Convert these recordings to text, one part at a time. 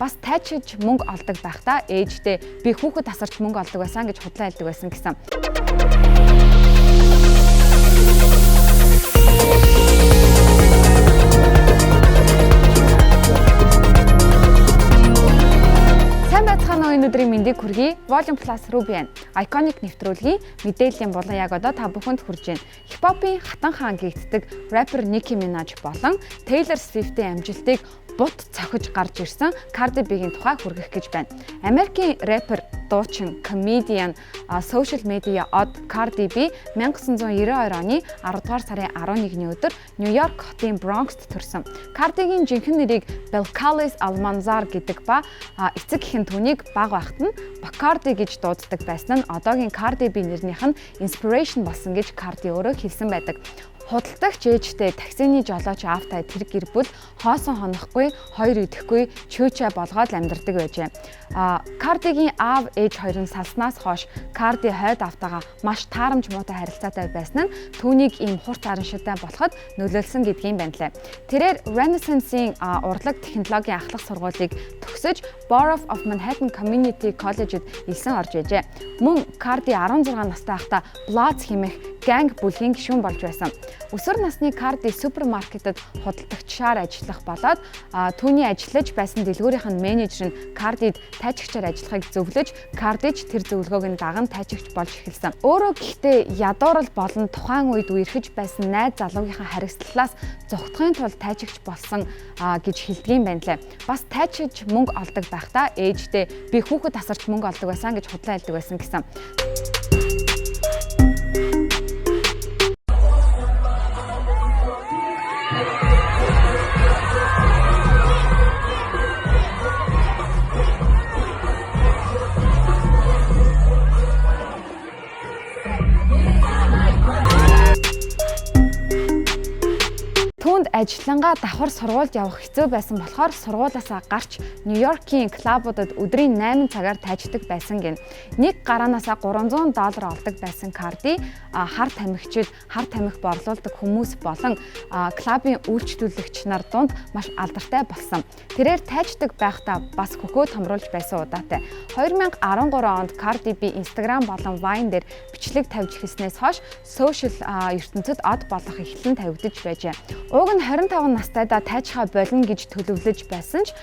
Бас тайчиж мөнгө олдог байхдаа ээждээ би хүүхэд тасарч мөнгө олдог байсан гэж худлаа хэлдэг байсан гэсэн. Өнөөдрийн мэндийг хүргэе. Volume Plus руу байна. Iconic нэвтрүүлгийн мэдээллийн болон яг одоо та бүхэнд хүрж байна. Хипхопын хатан хаан гэгддэг рэпер Nicki Minaj болон Taylor Swift-ийн амжилтыг бут цохиж гарч ирсэн Cardi B-гийн тухай хүргэх гэж байна. Америкийн рэпер, дуучин, комедиан, social media од Cardi B 1992 оны 10 дугаар сарын 11-ний өдөр Нью-Йорк хотын Бронкст төрсөн. Cardi-гийн жинхэнэ нэрийг Belcalis Almanzar гэдэг ба эцэг эхэн түүнийг бага байхад нь Bacardi гэж дууддаг байсан нь одоогийн Cardi B нэрнийх нь inspiration болсон гэж Cardi өөрөө хэлсэн байдаг. Худалдагч ээжтэй таксины жолооч аавтай тэр гэр бүл хоосон хонохгүй, хоёр идэхгүй, чөөчөө болгоод амьдардаг байжээ. Cardi-гийн аав ээж хоёрын салснаас хойш Cardi хойд автагаа маш таарамж муутай харилцаатай байсан нь түүнийг ийм хурц араншилтай болоход нөлөөлсөн гэдгийг байна лээ. Тэрээр Renaissance-ийн урлаг технологийн ахлах сургуулийг төгсөж Borough of Manhattan Community College-д элсэн орж ижээ. Мөн Cardi 16 настай байхдаа Bloods хэмээх ганг бүлгийн гишүүн болж байсан. Өсвөр насны Cardi супермаркетэд худалдагчаар ажиллах болоод түүний ажиллаж байсан дэлгүүрийнх нь менежер нь Cardi-д тайчигчаар ажиллахыг зөвлөж Cardi ч тэр зөвлөгөөг нь даган тайчигч болж эхэлсэн. Өөрөө гэхдээ ядуурл болон тухайн үед үерхэж байсан найз залуугийнхаа харгислалаас зогтохын тулд тайчигч болсон гэж хэлдгийм байна лээ. Бас тайчиж мөнгө олдог байхдаа ээждээ би хүүхэд тасарч мөнгө олдог байсан гэж худлаа хэлдэг байсан гэсэн. Ажиллангаа давхар сургуульд явах хэцүү байсан болохоор сургуулаасаа гарч Нью-Йоркийн клубуудад өдрийн 8 цагаар тайждаг байсан гин. Нэг гараанаасаа $300 олдог байсан Cardi хар тамхичид, хар тамхи борлуулдаг хүмүүс болон клубын үйлчлүүлэгч нар дунд маш алдартай болсон. Тэрээр тайждаг байхдаа бас хөхөө томруулж байсан удаатай. 2013 онд Cardi B Instagram болон Vine дээр бичлэг тавьж эхэлснээс хойш social ертөнцид од болох эхлэн тавигдаж байжээ. Уг нь 25 настайдаа тайжхаа болно гэж төлөвлөж байсан ч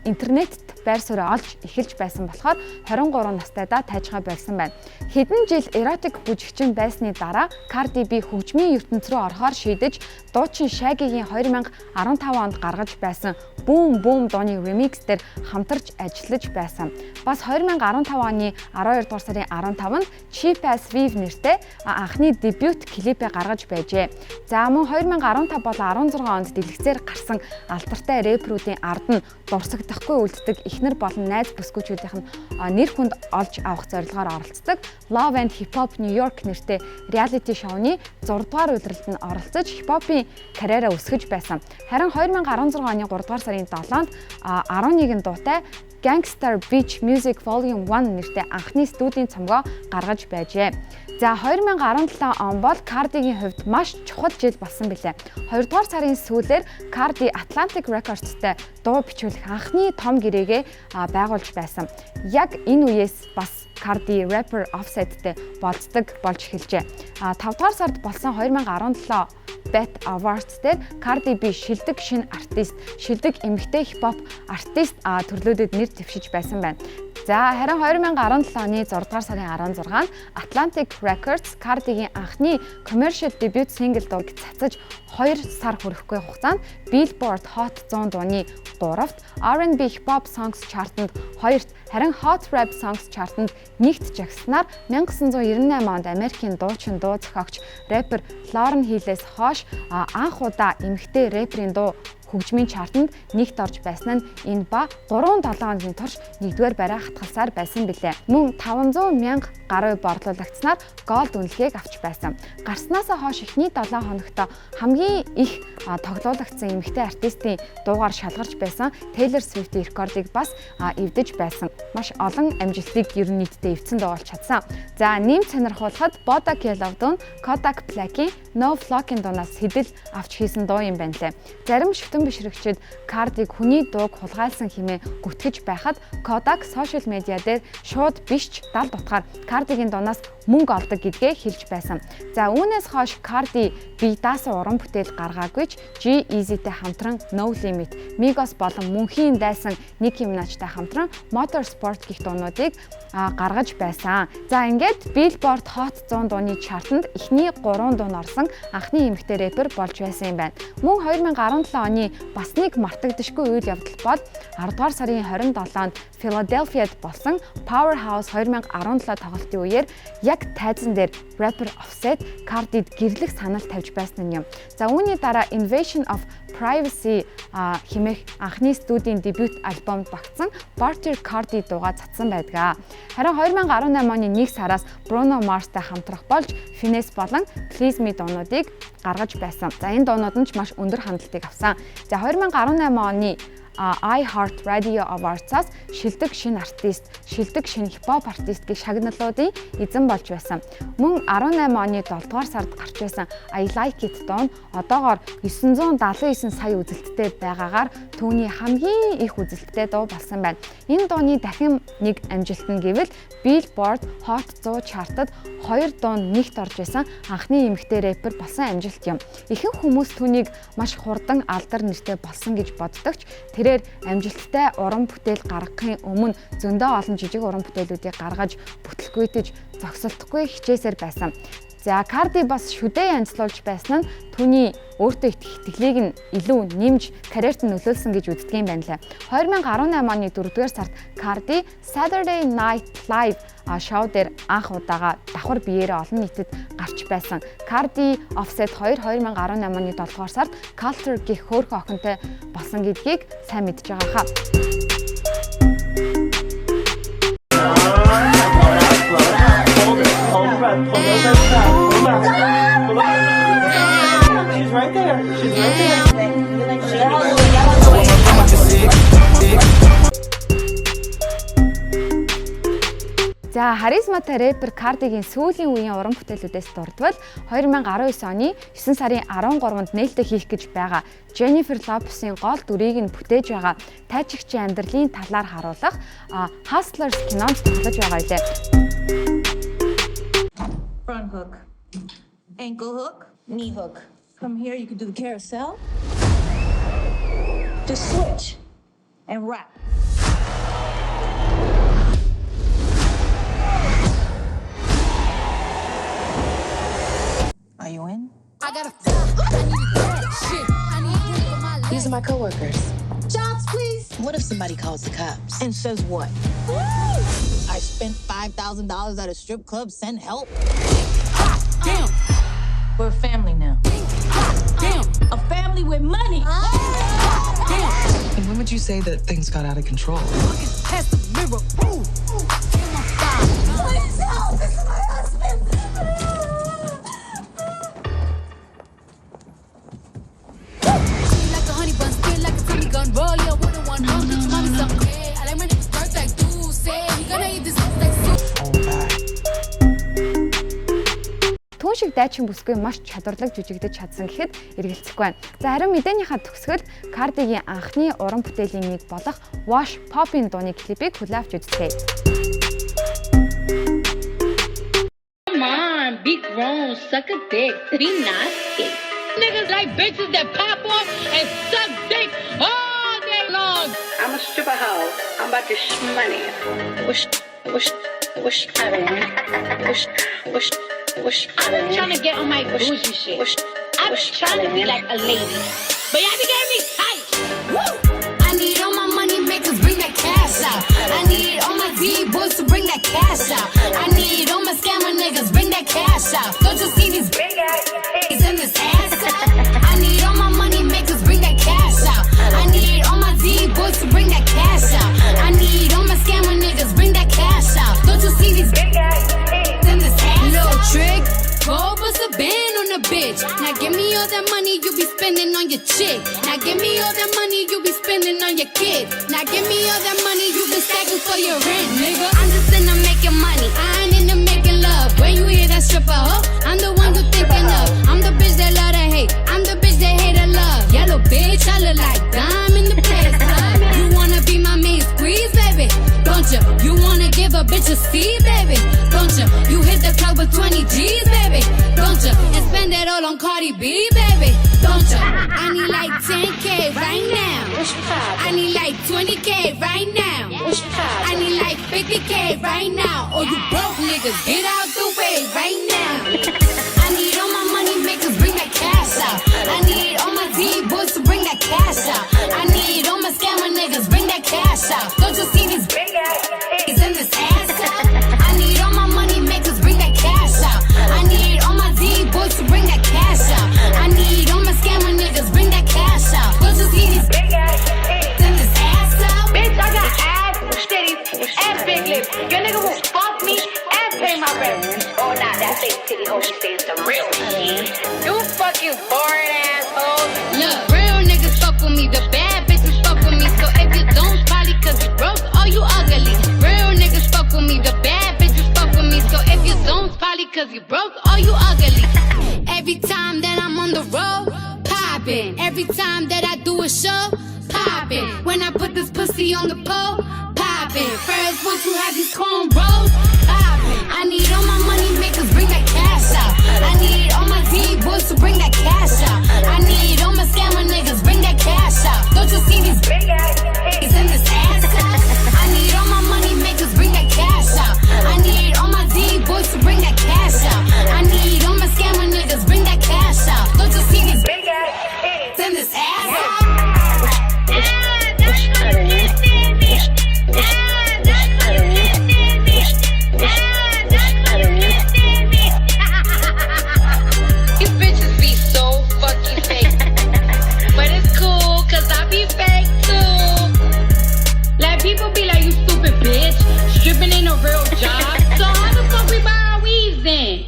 интернетт байр суурь олж эхэлж байсан болохоор 23 настайдаа тайжхаа болсон байна. Хэдэн жил эротик бүжигчин байсны дараа Cardi B хөгжмийн ертөнц рүү орохоор шийдэж дуучин Shaggy-гийн 2015 онд гаргаж байсан Boom Boom дууны ремикс дээр хамтарч ажиллаж байсан. Бас 2015 оны 12 дугаар сарын 15-нд Cheap As Vive нэртэй анхны дебют клипээ гаргаж байжээ. За мөн 2015 бол 16 онд дэлгэцээр гарсан алдартай рэперүүдийн ард нь дурсагдахгүй үлддэг эхнэр болон найз бүсгүйчүүдийнх нь нэр хүнд олж авах зорилгоор оролцдог Love and Hip Hop New York нэртэй реалити шоуны 6 дугаар улиралд нь оролцож хипхопын карьераа өсгөж байсан. Харин 2016 оны 3 дугаар сарын 7-нд 11 дуутай Gangster Beach Music Volume 1 нэртэй анхны студийн цомгоо гаргаж байжээ. За 2017 он бол Cardi-гийн хувьд маш чухал жил болсон билээ. 2 дугаар сарын сүүлээр Cardi Atlantic Records-тай дуу бичүүлэх анхны том гэрээгээ байгуулж байсан. Яг энэ үеэс бас Cardi rapper Offset-тэй болцдог болж эхэлжээ. 5 дугаар сард болсон 2017 Bet Awards дээр Cardi B шилдэг шинэ артист, шилдэг эмэгтэй хипхоп артист төрлөөдөд нэр дэвшиж байсан байна. За харин 2017 оны 6 дугаар сарын 16-нд Atlantic Records Cardi-гийн анхны commercial debut single дууг цацаж 2 сар хүрэхгүй хугацаанд Billboard Hot 100 дууны 3-т, R&B Hip Hop Songs chart-нд 2-т, харин Hot Rap Songs chart-нд 1-т жагснаар 1998 онд Америкийн дуучин, дуу зохиогч, рэпер Lauryn Hill-ээс хойш анх удаа эмэгтэй рэперийн дуу хөгжмийн чартанд нэгт орж байсан нь энэ ба 3-7 хоногийн турш нэгдүгээр байраа хатгалсаар байсан билээ. Мөн 500 мянга гаруй борлуулагчнаар голд үнэлгээг авч байсан. Гарснаас хойш эхний 7 хоногт хамгийн их тоглоулагдсан эмэгтэй артистын дуугаар шалгарч байсан Taylor Swift-ийн рекордыг бас эвдэж байсан. Маш олон амжилтыг ер нь нийтдээ эвдсэн дуугуулж чадсан. За нэмж сонирхуулахад Bodak Yellow'дун Kodak Black-ийн No Flock-ийн дуунаас сэтэл авч хийсэн дуу юм байна лээ. Зарим хөгжлөн бишрэгчид Cardi-г хүний дууг хулгайлсан хэмээн гүтгэж байхад Kodak сошиал медиа дээр шууд бишч далд утгаар Cardi-гийн дуунаас мөнгө олдог гэдгээ хэлж байсан. За үүнээс хойш Cardi бие даасан уран бүтээл гаргаагүйч G-Eazy-тэй хамтран No Limit, Migos болон мөнхийн дайсан Nicki Minaj-тай хамтран Motorsport гэх дуунуудыг гаргаж байсан. За ингээд Billboard Hot 100 дууны чартанд эхний 3 дуу орсон анхны эмэгтэй рэпер болж байсан юм байна. Мөн 2017 оны бас нэг мартагдашгүй үйл явдал бол 10 дугаар сарын 27-нд Philadelphia'д болсон Powerhouse 2017 тоглолтын үеэр яг тайзан дээр rapper Offset Cardi-д гэрлэх санал тавьж байсан юм. За үүний дараа Invasion of Privacy хэмээх анхны студийн дебют альбомд багтсан Barter Cardi дууга цацсан байдаг. Харин 2018 оны 1 сараас Bruno Mars-тай хамтрах болж Finesse болон Please Me дуунуудыг гаргаж байсан. За энэ дуунууд нь ч маш өндөр хандлтыг авсан. За 2018 оны iHeart Radio Awards-аас шилдэг шинэ артист, шилдэг шинэ хипхоп артистгийн шагналуудын эзэн болж байсан. Мөн 18 оны 7 дугаар сард гарч байсан I Like It дуу нь одоогоор 979 сая үзэлттэй байгаагаар түүний хамгийн их үзэлттэй дуу болсон байна. Энэ дууны дахин нэг амжилт нь гэвэл Billboard Hot 100 чартад 2 дуунд нэгт орж байсан анхны эмэгтэй рэпер болсон амжилт юм. Ихэнх хүмүүс түүнийг маш хурдан алдар нэртэй болсон гэж боддогч тэрээр амжилттай уран бүтээл гаргахын өмнө зөндөө олон жижиг уран бүтээлүүдийг гаргаж бүтлгүйтэж зогсолтгүй хичээсээр байсан. За Cardi бас шүдээ янзлуулж байсан нь түүний өөртөө итгэлийг нь илүү нэмж карьерт нь нөлөөлсөн гэж үздэг юм байна лээ. 2018 оны 4-р сард Cardi Saturday Night Live шоу дээр анх удаага давхар биеэрээ олон нийтэд гарч байсан. Cardi Offset 2018 оны 7-р сард Culture гэх хөөрхөн охинтой болсон гэдгийг сайн мэдж байгаа хаа. She's right there. She's right there. За харизматай рэпер Cardi-гийн сүүлийн үеийн уран бүтээлүүдээс дурдвал 2019 оны 9 сарын 13-нд нээлттэй хийх гэж байгаа Jennifer Lopez-ийн гол дүрийг нь бүтээж байгаа тайчигчийн амьдралын талаар харуулах Hustlers кинонд тоглож байгаа илээ. Front hook, ankle hook, knee hook. From here you can do the carousel, just switch and wrap. Are you in? I got These are my coworkers. Jobs, please. What if somebody calls the cops? And says what? I spent $5,000 at a strip club, send help. Damn. We're a family now. Damn. A family with money. Damn. And when would you say that things got out of control? Looking past the mirror. Ooh. Feel my thigh. Please help! This is my husband. Feel like a honey bun, feel like a Tommy gun. Roll your with a one, don't get your mommy some. I like my nigga's birthday, dude. Say he gonna eat this like soup. Түүн шиг дайчин бүсгүй маш чадварлаг жүжигдэж чадсан гэхэд эргэлзэхгүй байна. За харин мэдээнийхээ төгсгөл Cardi-гийн анхны уран бүтээлийн нэг болох Wash Pop-ын дууны клипийг хүлээвч үздэгэ. Come on, be grown, suck a dick, be nasty. Niggas like bitches that pop off and suck dick all day long. I'm a stripper hoe. I'm about to money. I'm trying to get on my bougie shit. I'm trying to be like a lady. But y'all be getting me tight. Woo! I need all my money makers, bring that cash out. I need all my D-boys to bring that cash out. I need all my scammer niggas, bring that cash out. Don't you see these big ass in this ass out? I need all my money makers, bring that cash out. I need all my D-boys to bring that cash out. I need all my scammer niggas, bring that cash out. Don't you see these big ass in this ass out? No trick, go bust a band on a bitch. Now give me all that money you be spending on your chick. Now give me all that money you be spending on your kid. Now give me all that money you been stacking for your rent, nigga. I'm just into making money, I ain't into making love. When you hear that stripper, huh? I'm the one you thinking of. I'm the bitch that love to hate, I'm the bitch that hate to love. Yellow little bitch, I look like dime in the place. You wanna be my main squeeze, baby? Don't you? You wanna give a bitch a C, baby? Don't you? You hit the club with 20 G's, baby? Don't you? And spend it all on Cardi B, baby? Don't you? I need like 10K right now. I need like 20K right now. I need like 50K right now. Or you broke niggas, get out the way right now. I need all my money makers, bring that cash out. I need all my D-boys to bring that cash out. I need all my scammer niggas, bring that cash out. Don't you see these big ass titties in this ass out? I need all my money makers, bring that cash out. I need all my D-boys to bring that cash out. I need all my scammer niggas, bring that cash out. Don't you see these big ass titties in this ass out? Bitch, I got ass, titties, and big lips. Your nigga will fuck me and pay my rent. Oh, nah, that fake titty hoe be saying some real shit. You fucking boring asshole. Look, real niggas fuck with me, the bad bitches fuck with me. So if you don't, probably cause you broke or you ugly. Real niggas fuck with me, the bad bitches fuck with me. So if you don't, probably cause you broke or you ugly. Every time that I'm on the road, poppin'. Every time that I do a show, poppin'. When I put this pussy on the pole, poppin'. First one to have these cornrows, poppin'. I need all my money makers, bring that cash out. I need all my D-boys to bring that cash out. I need all my scammer niggas, bring that cash out. Don't you see these big ass titties in this ass out? I need all my money makers, bring that cash out. I need all my D-boys to bring that cash out. I need all my scammer niggas, bring that cash out. Don't you see these big ass titties in this ass out? These bitches be so fucking fake. But it's cool, cause I be fake too. Like people be like, you stupid bitch. Stripping ain't a real job. So how the fuck we buy our weaves then?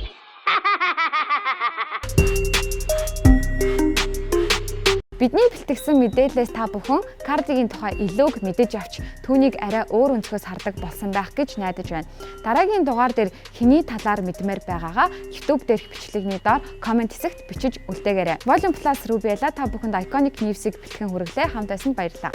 Бидний бэлтгэсэн мэдээлэлээс та бүхэн Cardi-гийн тухай илүүг мэдэж авч түүнийг арай өөр өнцгөөс хардаг болсон байх гэж найдаж байна. Дараагийн дугаар дээр хэний талаар мэдмээр байгаагаа YouTube дээрх бичлэгний доор комент хэсэгт бичиж үлдээгээрэй. Volume Plus руу биелаа та бүхэнд Iconic News-ийг бэлтгэн хүргэлээ. Хамт байсан баярлалаа.